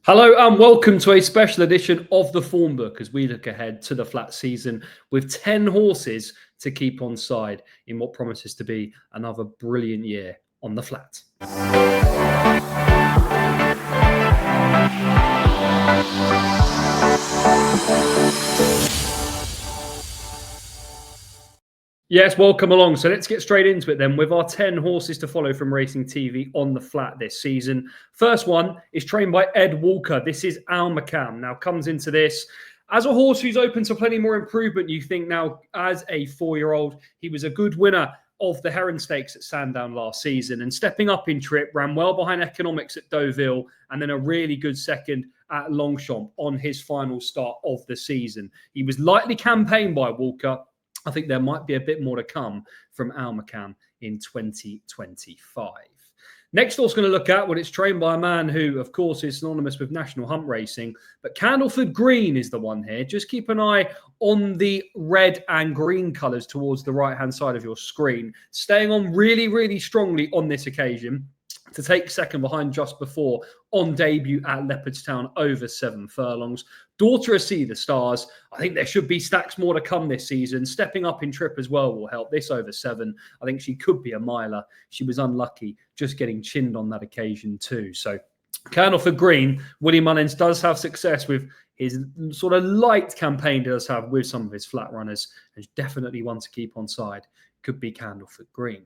Hello and welcome to a special edition of the Formbook as we look ahead to the flat season with 10 horses to keep on side in what promises to be another brilliant year on the flat. Yes, welcome along. So let's get straight into it then with our 10 horses to follow from Racing TV on the flat this season. First one is trained by Ed Walker. This is Almaqam. Now comes into this as a horse who's open to plenty more improvement. You think now as a 4-year-old, he was a good winner of the Heron Stakes at Sandown last season and stepping up in trip, ran well behind Economics at Deauville and then a really good second at Longchamp on his final start of the season. He was lightly campaigned by Walker. I think there might be a bit more to come from Almaqam in 2025. Next horse going to look at, well, it's trained by a man who, of course, is synonymous with National Hunt Racing, but Candleford Green is the one here. Just keep an eye on the red and green colours towards the right-hand side of your screen. Staying on really, really strongly on this occasion to take second behind Just Before on debut at Leopardstown over 7 furlongs. Daughter of See the Stars. I think there should be stacks more to come this season. Stepping up in trip as well will help. This over 7. I think she could be a miler. She was unlucky just getting chinned on that occasion too. So Candleford Green, Willie Mullins does have success with his sort of light campaign does have with some of his flat runners. There's definitely one to keep on side. Could be Candleford Green.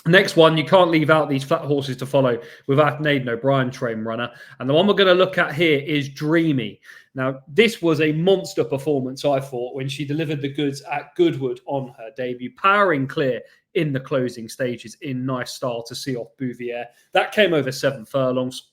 Next one, you can't leave out these flat horses to follow without an Aidan O'Brien train runner. And the one we're going to look at here is Dreamy. Now, this was a monster performance, I thought, when she delivered the goods at Goodwood on her debut, powering clear in the closing stages in nice style to see off Bouvier. That came over 7 furlongs.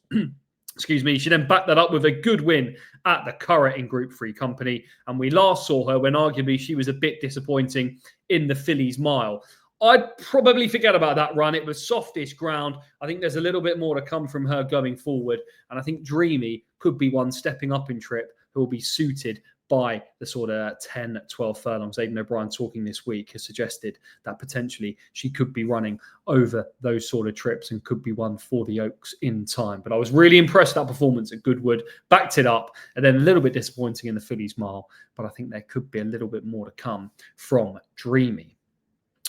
Excuse me. She then backed that up with a good win at the Curragh in Group 3 company. And we last saw her when arguably she was a bit disappointing in the Fillies Mile. I'd probably forget about that run. It was softish ground. I think there's a little bit more to come from her going forward. And I think Dreamy could be one stepping up in trip who will be suited by the sort of 10, 12 furlongs. Aidan O'Brien talking this week has suggested that potentially she could be running over those sort of trips and could be one for the Oaks in time. But I was really impressed with that performance at Goodwood, backed it up, and then a little bit disappointing in the Fillies Mile. But I think there could be a little bit more to come from Dreamy.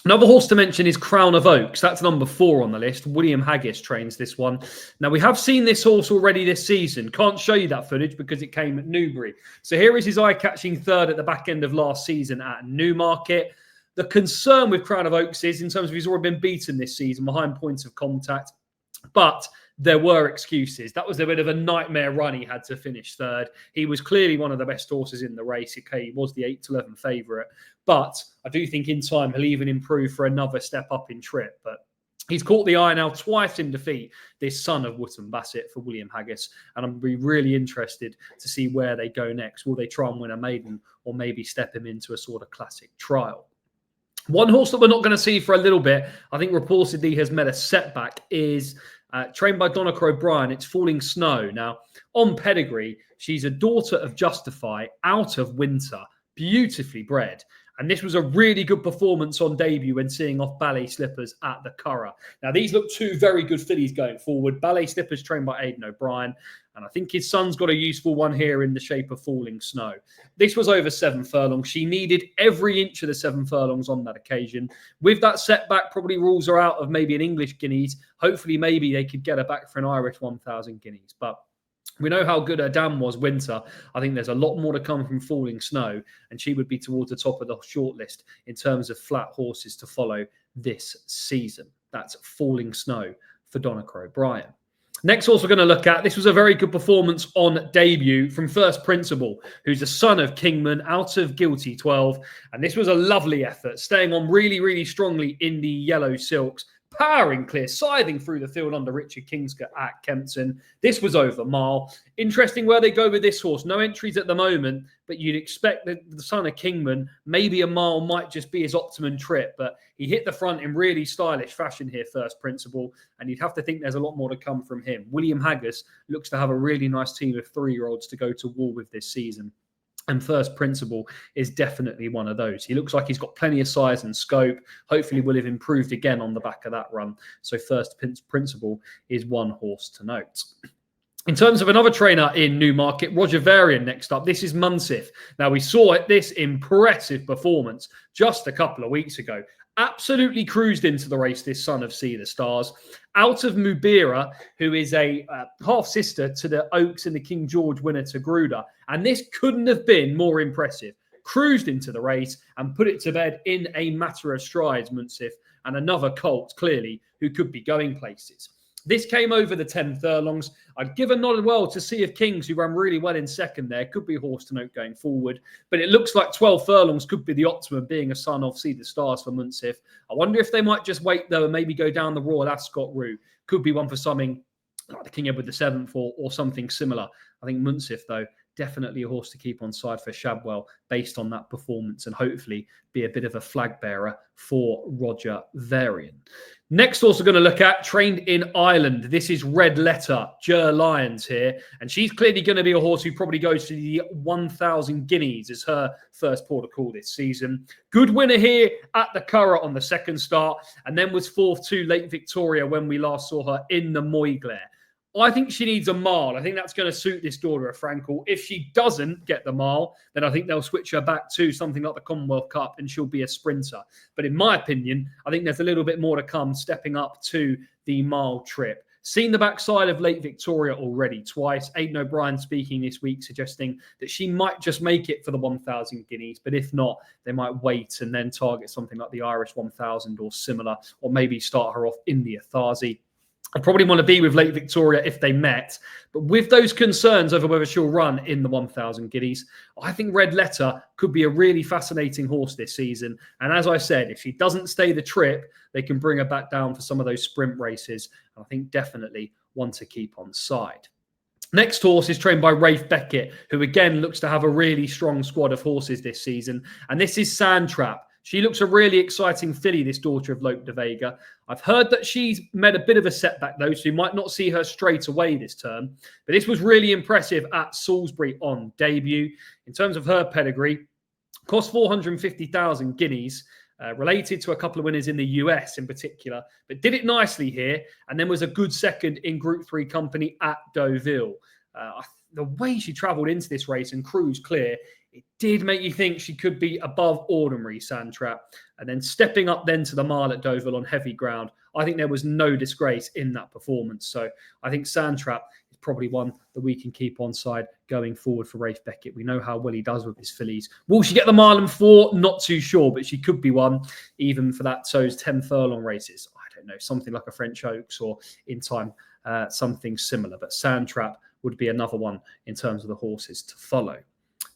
Another horse to mention is Crown of Oaks. That's number 4 on the list. William Haggis trains this one. Now, we have seen this horse already this season. Can't show you that footage because it came at Newbury. So here is his eye-catching third at the back end of last season at Newmarket. The concern with Crown of Oaks is in terms of he's already been beaten this season behind points of contact. But there were excuses. That was a bit of a nightmare run he had to finish third. He was clearly one of the best horses in the race. Okay, he was the 8-11 favourite. But I do think in time he'll even improve for another step up in trip. But he's caught the eye now twice in defeat, this son of Wootton Bassett for William Haggis. And I'm really interested to see where they go next. Will they try and win a maiden or maybe step him into a sort of classic trial? One horse that we're not going to see for a little bit, I think reportedly has met a setback, is trained by Donica O'Brien. It's Falling Snow. Now, on pedigree, she's a daughter of Justify, out of Winter, beautifully bred. And this was a really good performance on debut when seeing off Ballet Slippers at the Curragh. Now, these look 2 very good fillies going forward. Ballet Slippers trained by Aidan O'Brien. And I think his son's got a useful one here in the shape of Falling Snow. This was over 7 furlongs. She needed every inch of the 7 furlongs on that occasion. With that setback, probably rules her out of maybe an English Guineas. Hopefully, maybe they could get her back for an Irish 1,000 Guineas. But we know how good her dam was Winter. I think there's a lot more to come from Falling Snow, and she would be towards the top of the shortlist in terms of flat horses to follow this season. That's Falling Snow for Donica O'Brien. Next horse we're going to look at, this was a very good performance on debut from First Principle, who's a son of Kingman, out of Guilty 12. And this was a lovely effort, staying on really, really strongly in the yellow silks, powering clear, scything through the field under Richard Kingscott at Kempton. This was over mile. Interesting where they go with this horse. No entries at the moment, but you'd expect that the son of Kingman, maybe a mile might just be his optimum trip, but he hit the front in really stylish fashion here, First Principle, and you'd have to think there's a lot more to come from him. William Haggis looks to have a really nice team of 3-year-olds to go to war with this season. And First Principle is definitely one of those. He looks like he's got plenty of size and scope. Hopefully will have improved again on the back of that run. So First Principle is one horse to note. In terms of another trainer in Newmarket, Roger Varian next up. This is Munsif. Now, we saw this impressive performance just a couple of weeks ago. Absolutely cruised into the race, this son of Sea the Stars. Out of Mubira, who is a half-sister to the Oaks and the King George winner to Gruda. And this couldn't have been more impressive. Cruised into the race and put it to bed in a matter of strides, Munsif. And another colt, clearly, who could be going places. This came over the 10 furlongs. I'd give a nod as well to Sea of Kings, who ran really well in second there. Could be a horse to note going forward. But it looks like 12 furlongs could be the optimum, being a son of Sea the Stars for Munsif. I wonder if they might just wait, though, and maybe go down the Royal Ascot route. Could be one for something like the King Edward the Seventh or something similar. I think Munsif, though, definitely a horse to keep on side for Shadwell based on that performance, and hopefully be a bit of a flag bearer for Roger Varian. Next horse we're going to look at, trained in Ireland. This is Red Letter, Jer Lyons here. And she's clearly going to be a horse who probably goes to the 1,000 guineas as her first port of call this season. Good winner here at the Curragh on the second start. And then was fourth to Late Victoria when we last saw her in the Moyglare. I think she needs a mile. I think that's going to suit this daughter of Frankel. If she doesn't get the mile, then I think they'll switch her back to something like the Commonwealth Cup and she'll be a sprinter. But in my opinion, I think there's a little bit more to come stepping up to the mile trip. Seen the backside of Late Victoria already twice. Aidan O'Brien speaking this week, suggesting that she might just make it for the 1,000 guineas. But if not, they might wait and then target something like the Irish 1,000 or similar, or maybe start her off in the Atharsi. I probably want to be with Late Victoria if they met. But with those concerns over whether she'll run in the 1,000 guineas, I think Red Letter could be a really fascinating horse this season. And as I said, if she doesn't stay the trip, they can bring her back down for some of those sprint races. And I think definitely one to keep on side. Next horse is trained by Rafe Beckett, who again looks to have a really strong squad of horses this season. And this is SANDTRAP. She looks a really exciting filly, this daughter of Lope de Vega. I've heard that she's met a bit of a setback, though, so you might not see her straight away this term. But this was really impressive at Salisbury on debut. In terms of her pedigree, cost 450,000 guineas, related to a couple of winners in the US in particular, but did it nicely here, and then was a good second in Group 3 company at Deauville. The way she travelled into this race and cruised clear, it did make you think she could be above ordinary, SANDTRAP. And then stepping up then to the mile at Deauville on heavy ground, I think there was no disgrace in that performance. So I think SANDTRAP is probably one that we can keep on side going forward for Rafe Beckett. We know how well he does with his fillies. Will she get the mile and 4? Not too sure, but she could be one, even for those 10 furlong races. I don't know, something like a French Oaks or in time, something similar. But SANDTRAP would be another one in terms of the horses to follow.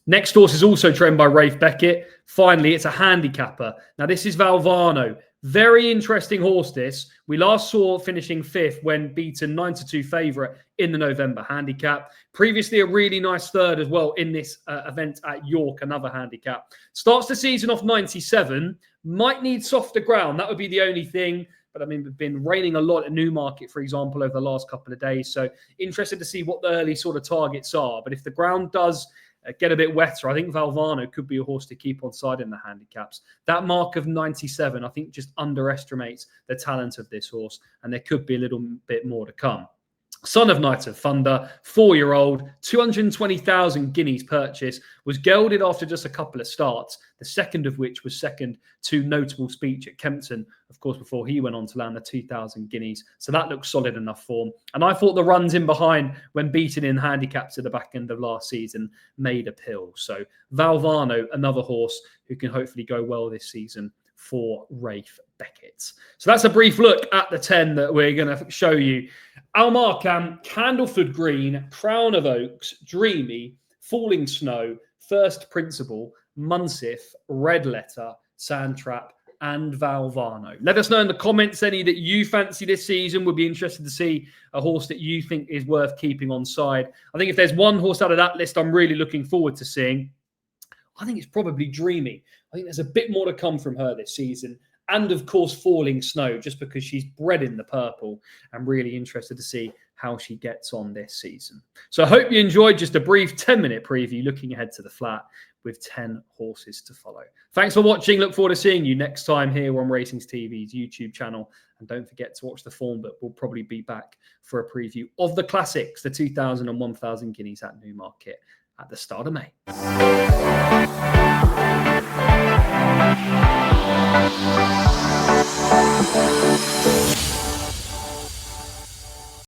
Next horse is also trained by Rafe Beckett. Finally, it's a handicapper. Now, this is Valvano. Very interesting horse, this. We last saw finishing 5th when beaten 9-2 favourite in the November handicap. Previously, a really nice third as well in this event at York, another handicap. Starts the season off 97. Might need softer ground. That would be the only thing. But I mean, we've been raining a lot at Newmarket, for example, over the last couple of days. So interested to see what the early sort of targets are. But if the ground does get a bit wetter, I think Valvano could be a horse to keep on side in the handicaps. That mark of 97, I think, just underestimates the talent of this horse, and there could be a little bit more to come. Son of Knight of Thunder, 4-year-old, 220,000 guineas purchase, was gelded after just a couple of starts, the second of which was second to Notable Speech at Kempton, of course, before he went on to land the 2,000 guineas. So that looks solid enough form. And I thought the runs in behind when beaten in handicaps at the back end of last season made a pill. So Valvano, another horse who can hopefully go well this season for Rafe Beckett. So that's a brief look at the 10 that we're going to show you. Almaqam, Candleford Green, Crown of Oaks, Dreamy, Falling Snow, First Principle, Munsif, Red Letter, SANDTRAP, and Valvano. Let us know in the comments any that you fancy this season. We'd be interested to see a horse that you think is worth keeping on side. I think if there's one horse out of that list I'm really looking forward to seeing, I think it's probably Dreamy. I think there's a bit more to come from her this season. And, of course, Falling Snow, just because she's bred in the purple. I'm really interested to see how she gets on this season. So I hope you enjoyed just a brief 10-minute preview looking ahead to the flat. with 10 horses to follow. Thanks for watching. Look forward to seeing you next time here on Racing TV's YouTube channel. And don't forget to watch the Formbook. We'll probably be back for a preview of the classics, the 2,000 and 1,000 guineas at Newmarket at the start of May.